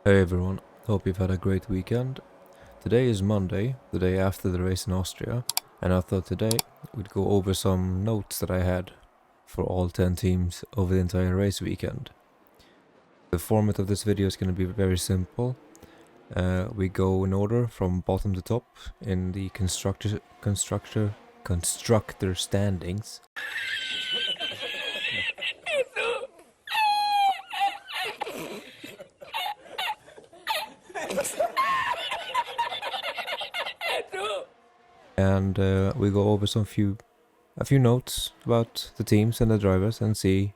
Hey everyone, hope you've had a great weekend. Today is Monday, the day after the race in Austria, and I thought today we'd go over some notes that I had for all 10 teams over the entire race weekend. The format of this video is going to be very simple. We go in order from bottom to top in the constructor standings. And we go over a few notes about the teams and the drivers and see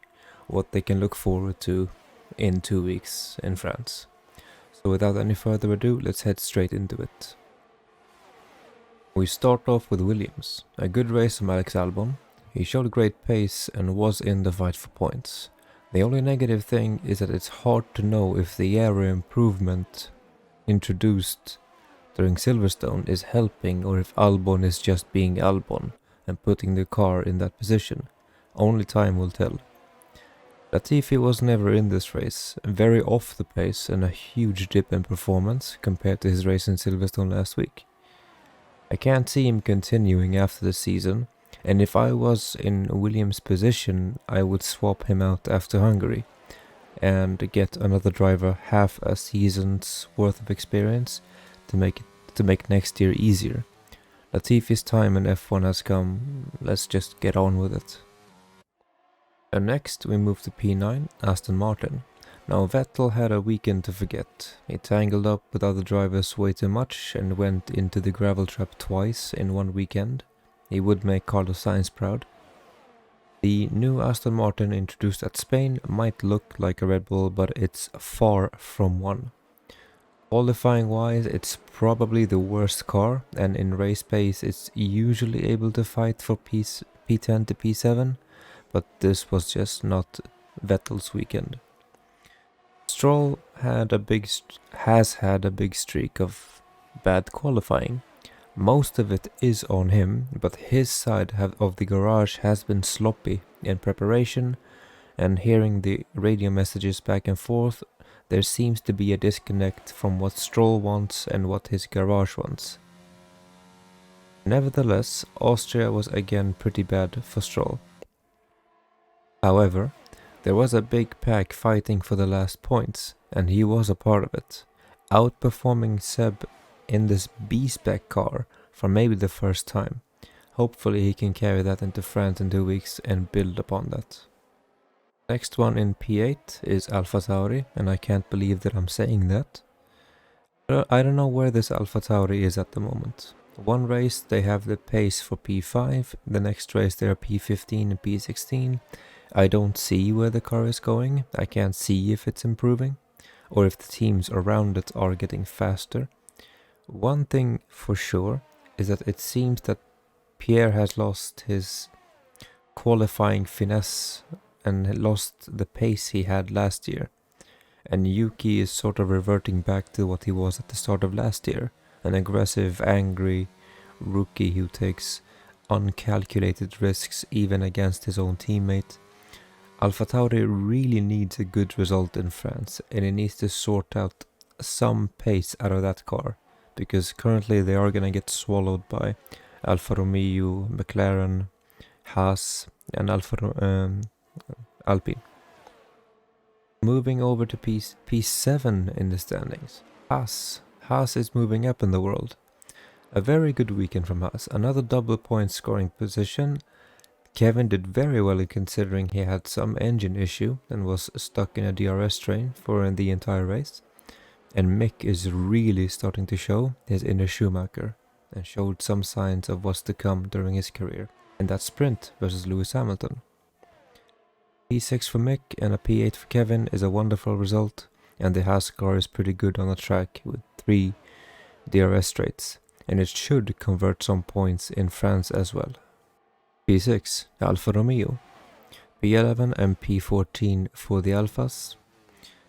what they can look forward to in 2 weeks in France. So without any further ado, let's head straight into it. We start off with Williams. A good race from Alex Albon. He showed great pace and was in the fight for points. The only negative thing is that it's hard to know if the area improvement introduced during Silverstone is helping or if Albon is just being Albon and putting the car in that position. Only time will tell. Latifi was never in this race, very off the pace and a huge dip in performance compared to his race in Silverstone last week. I can't see him continuing after the season, and if I was in Williams' position, I would swap him out after Hungary and get another driver half a season's worth of experience to make next year easier. Latifi's time in F1 has come, let's just get on with it. And next we move to P9, Aston Martin. Now Vettel had a weekend to forget. He tangled up with other drivers way too much and went into the gravel trap twice in one weekend. He would make Carlos Sainz proud. The new Aston Martin introduced at Spain might look like a Red Bull, but it's far from one. Qualifying wise, it's probably the worst car, and in race pace it's usually able to fight for P10 to P7, but this was just not Vettel's weekend. Stroll has had a big streak of bad qualifying. Most of it is on him, but his side of the garage has been sloppy in preparation, and hearing the radio messages back and forth, there seems to be a disconnect from what Stroll wants and what his garage wants. Nevertheless, Austria was again pretty bad for Stroll. However, there was a big pack fighting for the last points, and he was a part of it, outperforming Seb in this B-spec car for maybe the first time. Hopefully he can carry that into France in 2 weeks and build upon that. Next one in P8 is AlphaTauri, and I can't believe that I'm saying that. I don't know where this AlphaTauri is at the moment. One race they have the pace for P5, the next race they are P15 and P16. I don't see where the car is going, I can't see if it's improving, or if the teams around it are getting faster. One thing for sure is that it seems that Pierre has lost his qualifying finesse and lost the pace he had last year, and Yuki is sort of reverting back to what he was at the start of last year, an aggressive, angry rookie who takes uncalculated risks even against his own teammate. AlphaTauri really needs a good result in France, and it needs to sort out some pace out of that car, because currently they are gonna get swallowed by Alfa Romeo, McLaren, Haas and Alpine. Moving over to P7 in the standings. Haas is moving up in the world. A very good weekend from Haas. Another double point scoring position. Kevin did very well considering he had some engine issue and was stuck in a DRS train for the entire race. And Mick is really starting to show his inner Schumacher and showed some signs of what's to come during his career. And that sprint versus Lewis Hamilton. P6 for Mick and a P8 for Kevin is a wonderful result, and the Haas car is pretty good on the track with 3 DRS straights, and it should convert some points in France as well. P6, Alfa Romeo. P11 and P14 for the Alphas,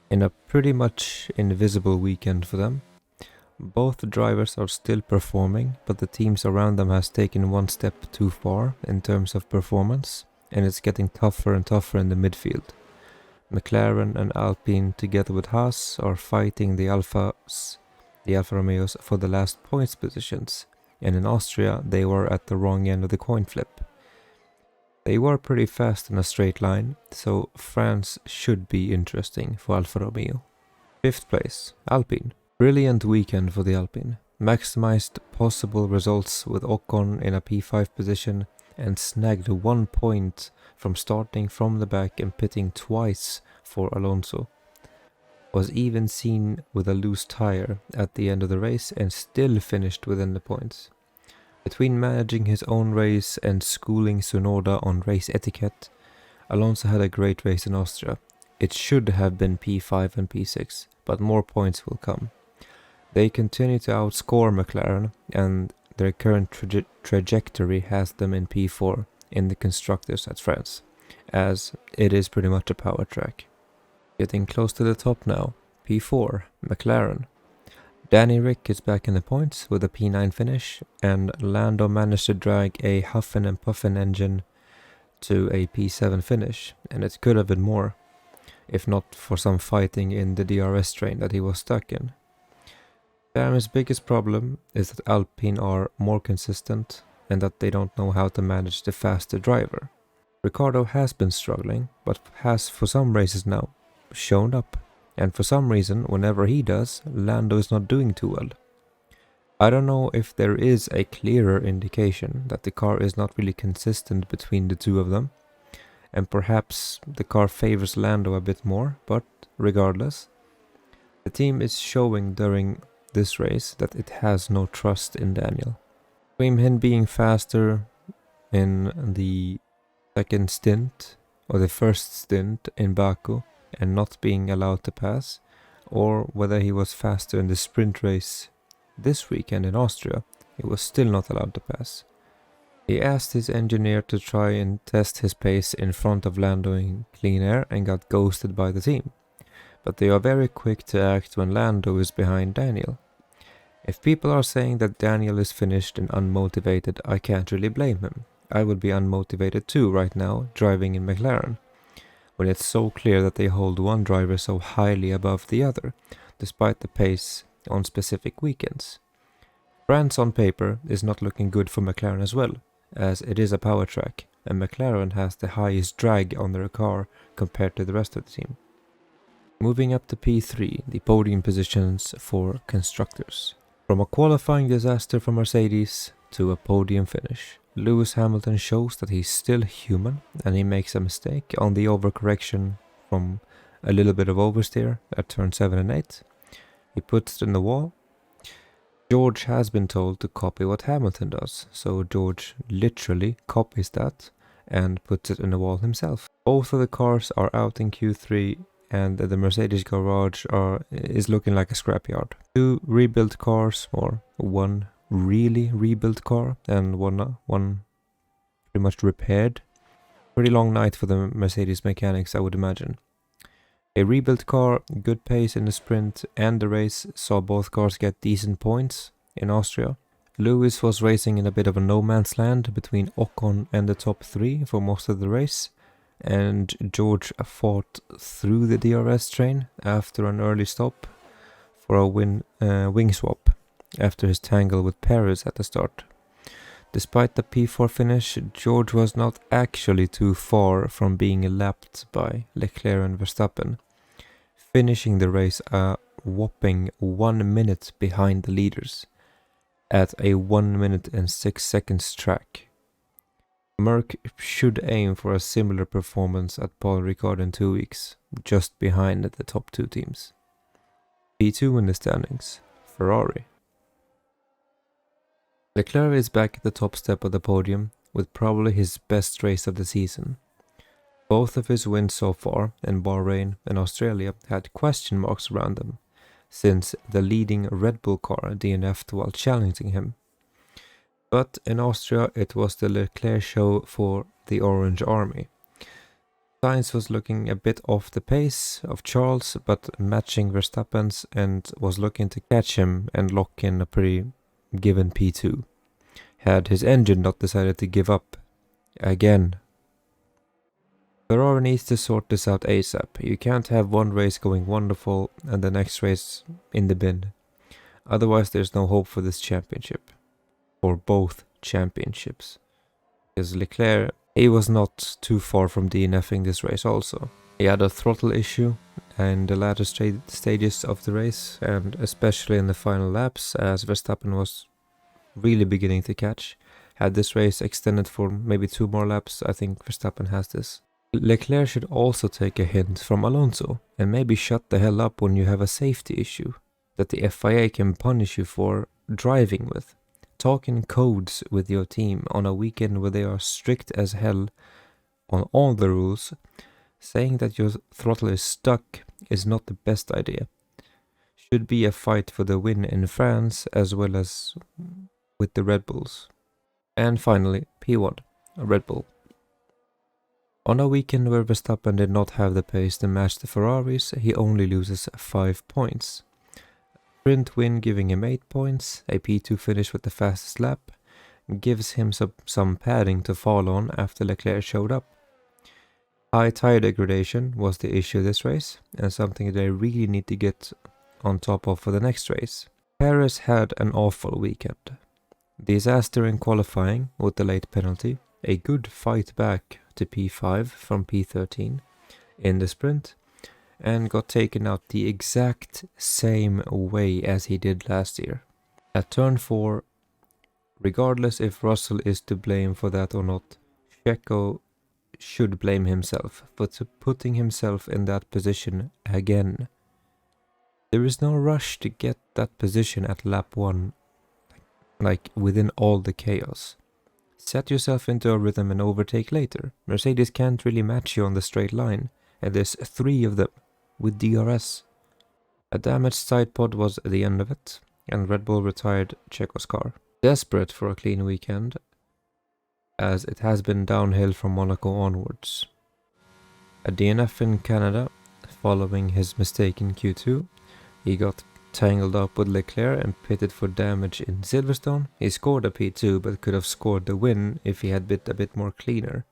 in a pretty much invisible weekend for them. Both drivers are still performing, but the teams around them has taken one step too far in terms of performance, and it's getting tougher and tougher in the midfield. McLaren and Alpine, together with Haas, are fighting the Alfa Romeos for the last points positions, and in Austria they were at the wrong end of the coin flip. They were pretty fast in a straight line, so France should be interesting for Alfa Romeo. 5th place, Alpine. Brilliant weekend for the Alpine. Maximized possible results with Ocon in a P5 position and snagged 1 point from starting from the back and pitting twice for Alonso. Was even seen with a loose tire at the end of the race and still finished within the points. Between managing his own race and schooling Tsunoda on race etiquette, Alonso had a great race in Austria. It should have been P5 and P6, but more points will come. They continue to outscore McLaren, and their current trajectory has them in P4 in the constructors at France, as it is pretty much a power track. Getting close to the top now, P4, McLaren. Danny Rick is back in the points with a P9 finish, and Lando managed to drag a Huffin and Puffin engine to a P7 finish, and it could have been more, if not for some fighting in the DRS train that he was stuck in. Ferrari's biggest problem is that Alpine are more consistent and that they don't know how to manage the faster driver. Ricciardo has been struggling, but has for some races now shown up, and for some reason, whenever he does, Lando is not doing too well. I don't know if there is a clearer indication that the car is not really consistent between the two of them, and perhaps the car favors Lando a bit more, but regardless, the team is showing during this race that it has no trust in Daniel. Between him being faster in the second stint, or the first stint in Baku, and not being allowed to pass, or whether he was faster in the sprint race this weekend in Austria, he was still not allowed to pass. He asked his engineer to try and test his pace in front of Lando in clean air and got ghosted by the team. But they are very quick to act when Lando is behind Daniel. If people are saying that Daniel is finished and unmotivated, I can't really blame him. I would be unmotivated too right now, driving in McLaren, when it's so clear that they hold one driver so highly above the other, despite the pace on specific weekends. France on paper is not looking good for McLaren as well, as it is a power track, and McLaren has the highest drag on their car compared to the rest of the team. Moving up to P3, the podium positions for constructors. From a qualifying disaster for Mercedes to a podium finish, Lewis Hamilton shows that he's still human, and he makes a mistake on the overcorrection from a little bit of oversteer at turn 7 and 8. He puts it in the wall. George has been told to copy what Hamilton does, so George literally copies that and puts it in the wall himself. Both of the cars are out in Q3, and the Mercedes garage is looking like a scrapyard. 2 rebuilt cars, or 1 really rebuilt car, and one pretty much repaired. Pretty long night for the Mercedes mechanics, I would imagine. A rebuilt car, good pace in the sprint and the race, saw both cars get decent points in Austria. Lewis was racing in a bit of a no man's land between Ocon and the top 3 for most of the race, and George fought through the DRS train after an early stop for a wing swap after his tangle with Perez at the start. Despite the P4 finish, George was not actually too far from being lapped by Leclerc and Verstappen, finishing the race a whopping 1 minute behind the leaders at a 1 minute and 6 seconds track. Merck should aim for a similar performance at Paul Ricard in 2 weeks, just behind the top 2 teams. P2 in the standings, Ferrari. Leclerc is back at the top step of the podium with probably his best race of the season. Both of his wins so far in Bahrain and Australia had question marks around them, since the leading Red Bull car DNF'd while challenging him. But in Austria it was the Leclerc show for the Orange Army. Sainz was looking a bit off the pace of Charles, but matching Verstappen's, and was looking to catch him and lock in a pretty given P2, had his engine not decided to give up again. Ferrari needs to sort this out ASAP. You can't have one race going wonderful and the next race in the bin. Otherwise there's no hope for this championship. For both championships. Because Leclerc, he was not too far from DNFing this race also. He had a throttle issue in the latter stages of the race, and especially in the final laps, as Verstappen was really beginning to catch. Had this race extended for maybe 2 more laps, I think Verstappen has this. Leclerc should also take a hint from Alonso, and maybe shut the hell up when you have a safety issue that the FIA can punish you for driving with. Talk in codes with your team on a weekend where they are strict as hell on all the rules. Saying that your throttle is stuck is not the best idea. Should be a fight for the win in France as well as with the Red Bulls. And finally, P1, a Red Bull. On a weekend where Verstappen did not have the pace to match the Ferraris, he only loses 5 points. Sprint win giving him 8 points, a P2 finish with the fastest lap, gives him some padding to fall on after Leclerc showed up. High tire degradation was the issue this race, and something they really need to get on top of for the next race. Perez had an awful weekend. Disaster in qualifying with the late penalty, a good fight back to P5 from P13 in the sprint, and got taken out the exact same way as he did last year. At turn 4, regardless if Russell is to blame for that or not, Checo should blame himself for putting himself in that position again. There is no rush to get that position at lap 1, like within all the chaos. Set yourself into a rhythm and overtake later. Mercedes can't really match you on the straight line, and there's 3 of them with DRS. A damaged side pod was the end of it, and Red Bull retired Checo's car. Desperate for a clean weekend, as it has been downhill from Monaco onwards. A DNF in Canada, following his mistake in Q2. He got tangled up with Leclerc and pitted for damage in Silverstone. He scored a P2 but could have scored the win if he had been a bit more cleaner,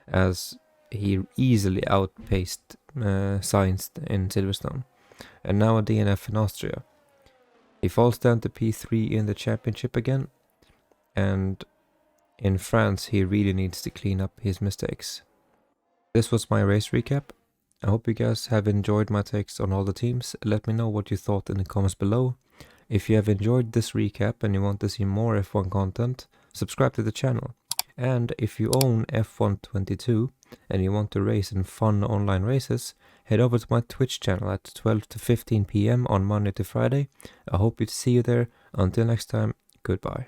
as he easily outpaced Sainz in Silverstone. And now a DNF in Austria. He falls down to P3 in the championship again, and in France he really needs to clean up his mistakes. This was my race recap. I hope you guys have enjoyed my takes on all the teams. Let me know what you thought in the comments below. If you have enjoyed this recap and you want to see more F1 content, subscribe to the channel. And if you own F1 22 and you want to race in fun online races, head over to my Twitch channel at 12 to 15 PM on Monday to Friday. I hope to see you there. Until next time, goodbye.